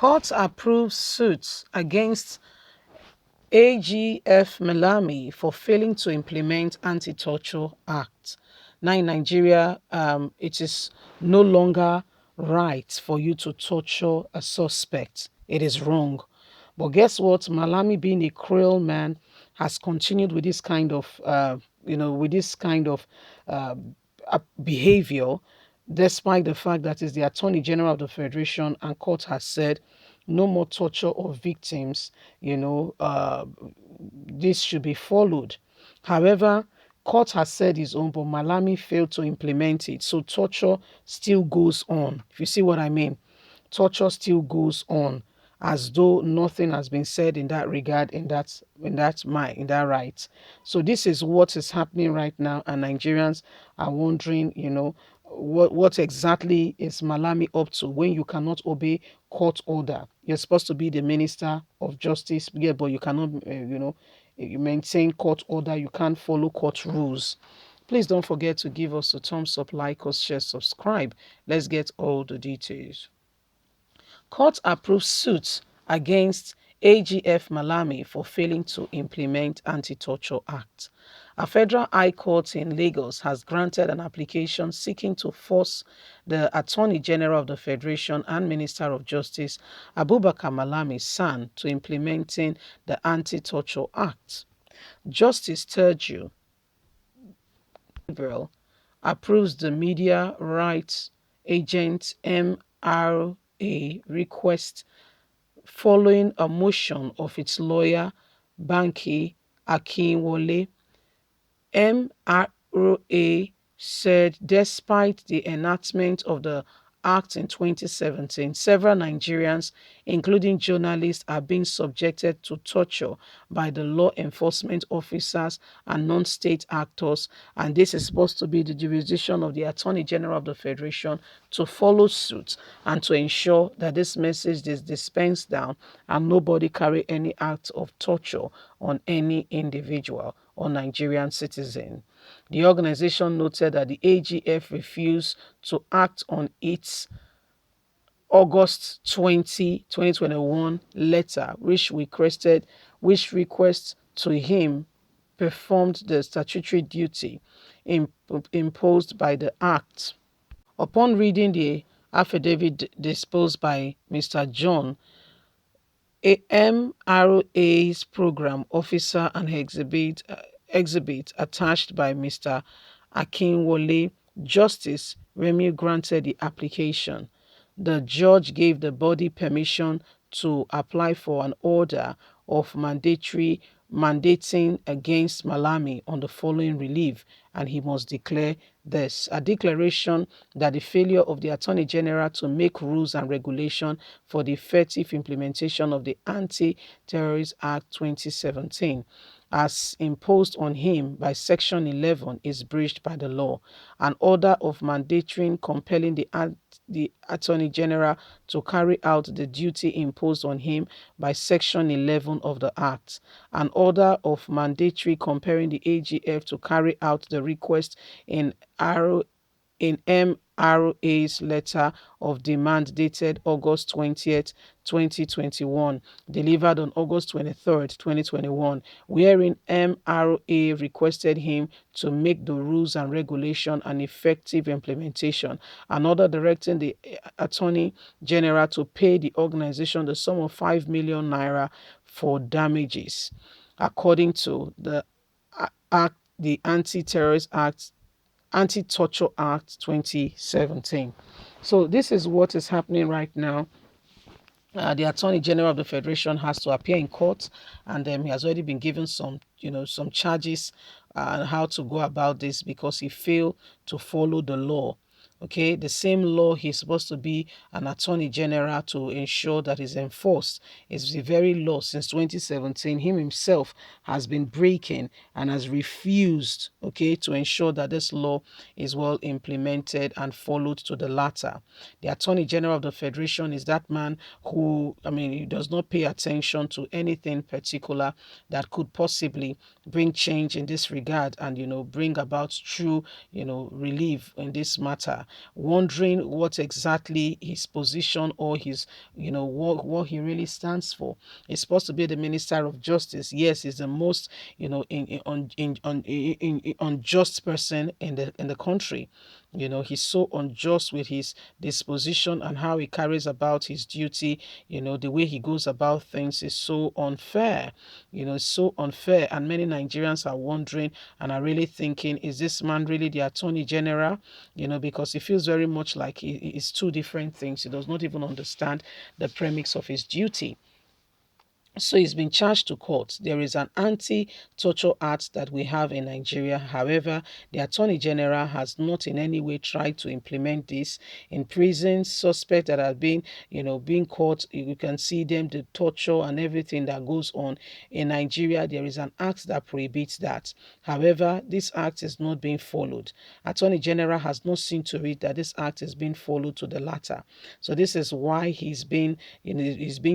Court approves suits against AGF Malami for failing to implement Anti-Torture Act. Now in Nigeria, it is no longer right for you to torture a suspect. It is wrong. But guess what? Malami, being a cruel man, has continued with this kind of, uh, behavior, despite the fact that it's the Attorney General of the Federation and court has said no more torture of victims. This should be followed. However, court has said his own, but Malami failed to implement it. So torture still goes on. If you see what I mean, torture still goes on as though nothing has been said in that regard, in that right. So this is what is happening right now, and Nigerians are wondering, what exactly is Malami up to when you cannot obey court order? You're supposed to be the minister of justice, yeah, but you cannot, you maintain court order. You can't follow court rules. Please don't forget to give us a thumbs up, like us, share, subscribe. Let's get all the details. Court approves suit against AGF Malami for failing to implement Anti-Torture Act. A federal high court in Lagos has granted an application seeking to force the Attorney General of the Federation and Minister of Justice, Abubakar Malami's son, to implementing the Anti-Torture Act. Justice Turju Gabriel approves the media rights agent MRA request following a motion of its lawyer Banki Akinwole. MRA said despite the enactment of the act in 2017, several Nigerians, including journalists, are being subjected to torture by the law enforcement officers and non-state actors, and this is supposed to be the jurisdiction of the Attorney General of the Federation to follow suit and to ensure that this message is dispensed down and nobody carry any act of torture on any individual or Nigerian citizen. The organization noted that the AGF refused to act on its August 20, 2021 letter, which requests to him performed the statutory duty imposed by the Act. Upon reading the affidavit disposed by Mr. John, MRA's program officer and exhibit attached by Mr. Akinwole, Justice Remy granted the application. The judge gave the body permission to apply for an order of mandating against Malami on the following relief, and he must declare this: a declaration that the failure of the Attorney General to make rules and regulation for the effective implementation of the Anti-Terrorist Act 2017 as imposed on him by Section 11 is breached by the law. An order of mandating compelling the Attorney General to carry out the duty imposed on him by Section 11 of the Act. An order of mandatory compelling the AGF to carry out the request in MRA's letter of demand dated August 20th, 2021, delivered on August 23rd, 2021, wherein MRA requested him to make the rules and regulation an effective implementation. An order directing the Attorney General to pay the organization the sum of 5 million naira for damages. According to the Act, the Anti-Torture Act 2017. So this is what is happening right now. The Attorney General of the Federation has to appear in court, and he has already been given some charges on how to go about this because he failed to follow the law. Okay, the same law he's supposed to be an attorney general to ensure that is enforced is the very law since 2017 him himself has been breaking and has refused, okay, to ensure that this law is well implemented and followed to the latter. The Attorney General of the Federation is that man who, he does not pay attention to anything particular that could possibly bring change in this regard and, bring about true, relief in this matter. wondering what exactly his position or his, what he really stands for. He's supposed to be the Minister of Justice. Yes, he's the most, unjust person in the country. He's so unjust with his disposition and how he carries about his duty. The way he goes about things is so unfair. It's so unfair. And many Nigerians are wondering and are really thinking, is this man really the Attorney General? Because it feels very much like it's two different things. He does not even understand the premise of his duty. So he's been charged to court. There is an anti-torture act that we have in Nigeria. However, the Attorney General has not in any way tried to implement this. In prisons, suspects that have been, being caught, you can see them, the torture and everything that goes on. In Nigeria, there is an act that prohibits that. However, this act is not being followed. Attorney General has not seen to it that this act is being followed to the latter. So this is why he's being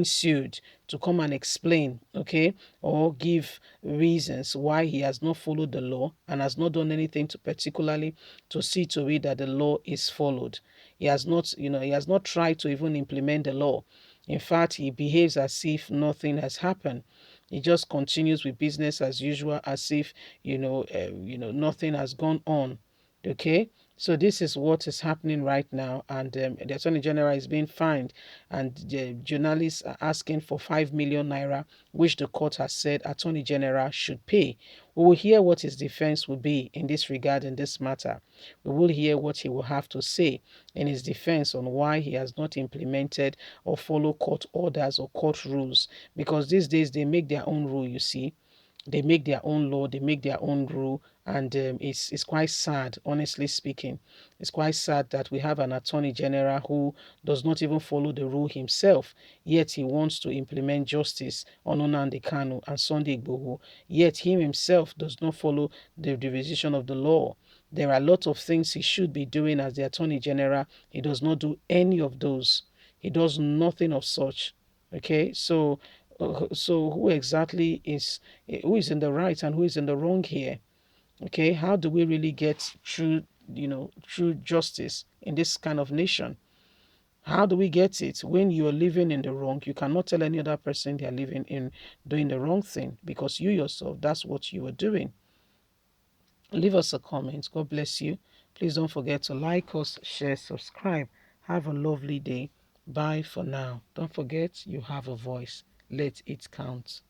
sued to come and explain, okay, or give reasons why he has not followed the law and has not done anything to particularly to see to it that the law is followed. He has not, he has not tried to even implement the law. In fact, he behaves as if nothing has happened. He just continues with business as usual, as if nothing has gone on. Okay, so this is what is happening right now, and the Attorney General is being fined, and the journalists are asking for 5 million naira, which the court has said Attorney General should pay. We will hear what his defense will be in this regard, in this matter. We will hear what he will have to say in his defense on why he has not implemented or follow court orders or court rules, because these days they make their own rule, you see. They make their own law, they make their own rule, and it's quite sad, honestly speaking. It's quite sad that we have an Attorney General who does not even follow the rule himself, yet he wants to implement justice on Nnamdi Kanu and Sunday Igboho, yet he himself does not follow the decision of the law. There are a lot of things he should be doing as the Attorney General. He does not do any of those. He does nothing of such. Okay, so who is in the right and who is in the wrong here? Okay, how do we really get true justice in this kind of nation? How do we get it? When you are living in the wrong, you cannot tell any other person they are living in doing the wrong thing, because you yourself, that's what you are doing. Leave us a comment. God bless you. Please don't forget to like us, share, subscribe. Have a lovely day. Bye for now. Don't forget, you have a voice. Let it count.